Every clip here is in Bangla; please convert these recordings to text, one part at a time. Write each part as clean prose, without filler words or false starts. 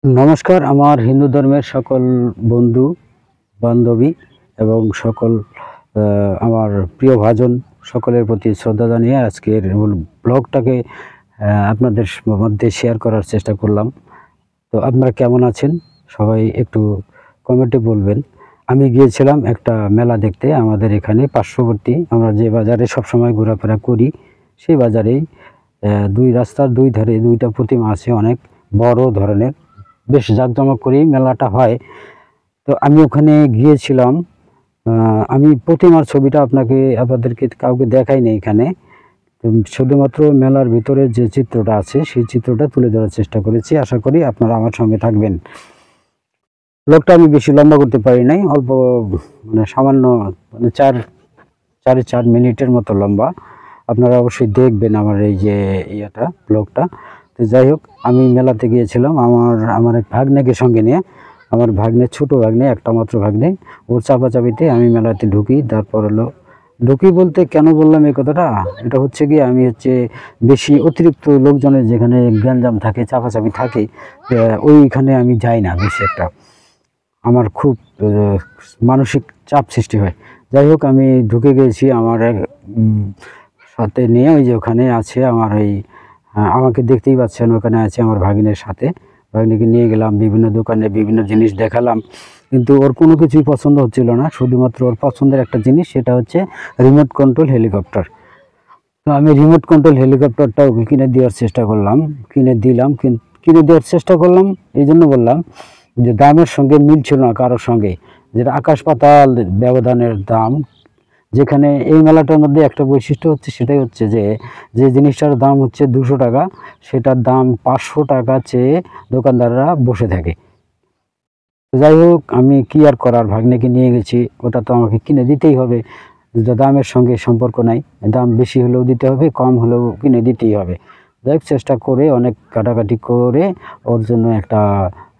নমস্কার, আমার হিন্দু ধর্মের সকল বন্ধু বান্ধবী এবং সকল আমার প্রিয় ভাজন সকলের প্রতি শ্রদ্ধা জানিয়ে আজকের ব্লগটাকে আপনাদের মধ্যে শেয়ার করার চেষ্টা করলাম। তো আপনারা কেমন আছেন সবাই একটু কমেন্টে বলবেন। আমি গিয়েছিলাম একটা মেলা দেখতে আমাদের এখানে পার্শ্ববর্তী, আমরা যে বাজারে সবসময় ঘোরাফেরা করি সেই বাজারেই দুই রাস্তার দুই ধারে দুইটা প্রতিমা আছে, অনেক বড় ধরনের, বেশ জাঁকজমক করেই মেলাটা হয়। তো আমি ওখানে গিয়েছিলাম। আমি প্রতিমার ছবিটা আপনাদেরকে কাউকে দেখাইনি এখানে, তো শুধুমাত্র মেলার ভিতরে যে চিত্রটা আছে সেই চিত্রটা তুলে ধরার চেষ্টা করেছি। আশা করি আপনারা আমার সঙ্গে থাকবেন। ব্লগটা আমি বেশি লম্বা করতে পারি নাই, অল্প সামান্য সাড়ে 4 মিনিটের মতো লম্বা। আপনারা অবশ্যই দেখবেন আমার এই যে ব্লগটা। তো যাই হোক, আমি মেলাতে গিয়েছিলাম আমার এক ভাগ্নেকে সঙ্গে নিয়ে। আমার ভাগ্নে, ছোট ভাগ্নে, একটা মাত্র ভাগ্নে, ওর চাপাচাপিতে আমি মেলাতে ঢুকি। তারপর হলো ঢুকি বলতে কেন বললাম এই কথাটা, এটা হচ্ছে কি, আমি বেশি অতিরিক্ত লোকজনের যেখানে গ্যাঞ্জাম থাকে, চাপাচাপি থাকে, ওইখানে আমি যাই না বেশি একটা। আমার খুব মানসিক চাপ সৃষ্টি হয়। যাই হোক, আমি ঢুকে গিয়েছি আমার এক সাথে নিয়ে। ওই যে ওখানে আছে আমার আমাকে দেখতেই পাচ্ছেন, ওখানে আছে আমার ভাগিনের সাথে। ভাগিনীকে নিয়ে গেলাম বিভিন্ন দোকানে, বিভিন্ন জিনিস দেখালাম, কিন্তু ওর কোনো কিছুই পছন্দ হচ্ছিল না। শুধুমাত্র ওর পছন্দের একটা জিনিস, সেটা হচ্ছে রিমোট কন্ট্রোল হেলিকপ্টার। তো আমি রিমোট কন্ট্রোল হেলিকপ্টারটা ওকে কিনে দেওয়ার চেষ্টা করলাম, কিনে দেওয়ার চেষ্টা করলাম। এই জন্য বললাম যে দামের সঙ্গে মিল ছিল না কারোর সঙ্গে, যেটা আকাশ পাতাল ব্যবধানের দাম। যেখানে এই মেলাটার মধ্যে একটা বৈশিষ্ট্য হচ্ছে, সেটাই হচ্ছে যে জিনিসটার দাম হচ্ছে 200 টাকা, সেটার দাম 500 টাকা চেয়ে দোকানদাররা বসে থাকে। যাই হোক, আমি কি আর করার, ভাগ্নেকে নিয়ে গেছি, ওটা তো আমাকে কিনে দিতেই হবে। দামের সঙ্গে সম্পর্ক নাই, দাম বেশি হলেও দিতে হবে, কম হলেও কিনে দিতেই হবে। যাই হোক, চেষ্টা করে অনেক কাটাকাটি করে ওর জন্য একটা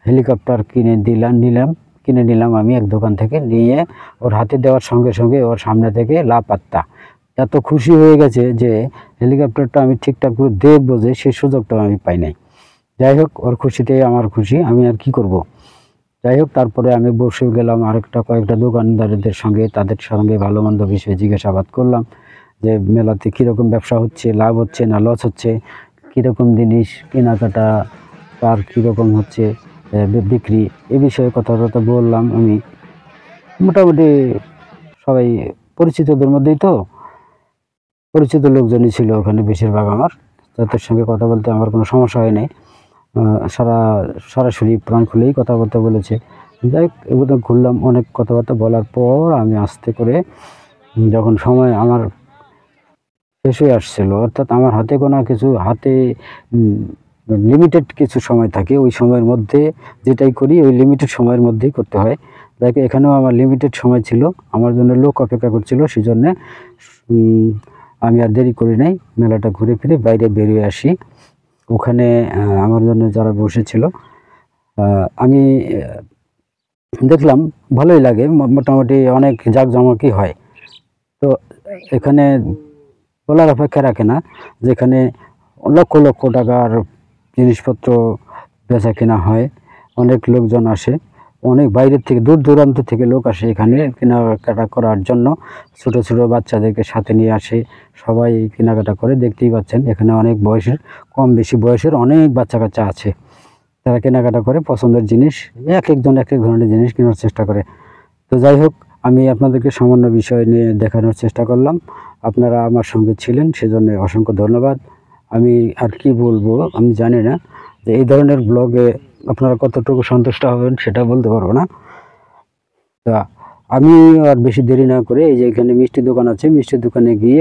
হেলিকপ্টার কিনে নিলাম আমি এক দোকান থেকে। নিয়ে ওর হাতে দেওয়ার সঙ্গে সঙ্গে ওর সামনে থেকে লাপাত্তা। এত খুশি হয়ে গেছে যে হেলিকপ্টারটা আমি ঠিকঠাক করে দেখবো, যে সেই সুযোগটা আমি পাই নাই। যাই হোক, ওর খুশিতেই আমার খুশি, আমি আর কি করব। যাই হোক, তারপরে আমি বসে গেলাম কয়েকটা দোকানদারদের সঙ্গে, তাদের সঙ্গে ভালো মন্দ বিষয়ে জিজ্ঞাসাবাদ করলাম যে মেলাতে কীরকম ব্যবসা হচ্ছে, লাভ হচ্ছে না লস হচ্ছে, কীরকম জিনিস কেনাকাটা, তার কীরকম হচ্ছে বিক্রি, এ বিষয়ে কথাবার্তা বললাম আমি। মোটামুটি সবাই পরিচিতদের মধ্যেই, তো পরিচিত লোকজনই ছিল ওখানে বেশিরভাগ আমার, তাদের সঙ্গে কথা বলতে আমার কোনো সমস্যা হয় নাই। সরাসরি প্রাণ খুলেই কথাবার্তা বলেছে। যাই হোক, এগুলো ঘুরলাম। অনেক কথাবার্তা বলার পর আমি আস্তে করে, যখন সময় আমার শেষ হয়ে আসছিল, অর্থাৎ আমার হাতে লিমিটেড কিছু সময় থাকে, ওই সময়ের মধ্যে যেটাই করি ওই লিমিটেড সময়ের মধ্যেই করতে হয়। দেখো, এখানেও আমার লিমিটেড সময় ছিল, আমার জন্য লোক অপেক্ষা করছিল, সেই জন্যে আমি আর দেরি করি নাই, মেলাটা ঘুরে ফিরে বাইরে বেরিয়ে আসি। ওখানে আমার জন্য যারা বসেছিল, আমি দেখলাম ভালোই লাগে, মোটামুটি অনেক জাঁকজমকই হয়। তো এখানে বলার অপেক্ষা রাখে না, যেখানে লক্ষ লক্ষ টাকার জিনিসপত্র বেচা কেনা হয়, অনেক লোকজন আসে, অনেক বাইরের থেকে, দূর দূরান্ত থেকে লোক আসে এখানে কেনাকাটা করার জন্য। ছোট ছোট বাচ্চাদেরকে সাথে নিয়ে আসে, সবাই কেনাকাটা করে। দেখতেই পাচ্ছেন এখানে অনেক বয়সের, কম বেশি বয়সের অনেক বাচ্চা কাচ্চা আছে, তারা কেনাকাটা করে পছন্দের জিনিস, এক একজন এক এক ধরনের জিনিস কেনার চেষ্টা করে। তো যাই হোক, আমি আপনাদেরকে সামান্য বিষয় নিয়ে দেখানোর চেষ্টা করলাম, আপনারা আমার সঙ্গে ছিলেন, সেজন্য অসংখ্য ধন্যবাদ। আমি আর কি বলবো আমি জানি না, যে এই ধরনের ব্লগে আপনারা কতটুকু সন্তুষ্ট হবেন সেটা বলতে পারবো না। তা আমি আর বেশি দেরি না করে, এই যে এখানে মিষ্টির দোকান আছে, মিষ্টির দোকানে গিয়ে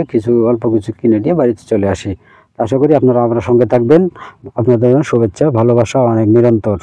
অল্প কিছু কিনে নিয়ে বাড়িতে চলে আসি। আশা করি আপনারা আমার সঙ্গে থাকবেন। আপনাদের শুভেচ্ছা, ভালোবাসা অনেক নিরন্তর।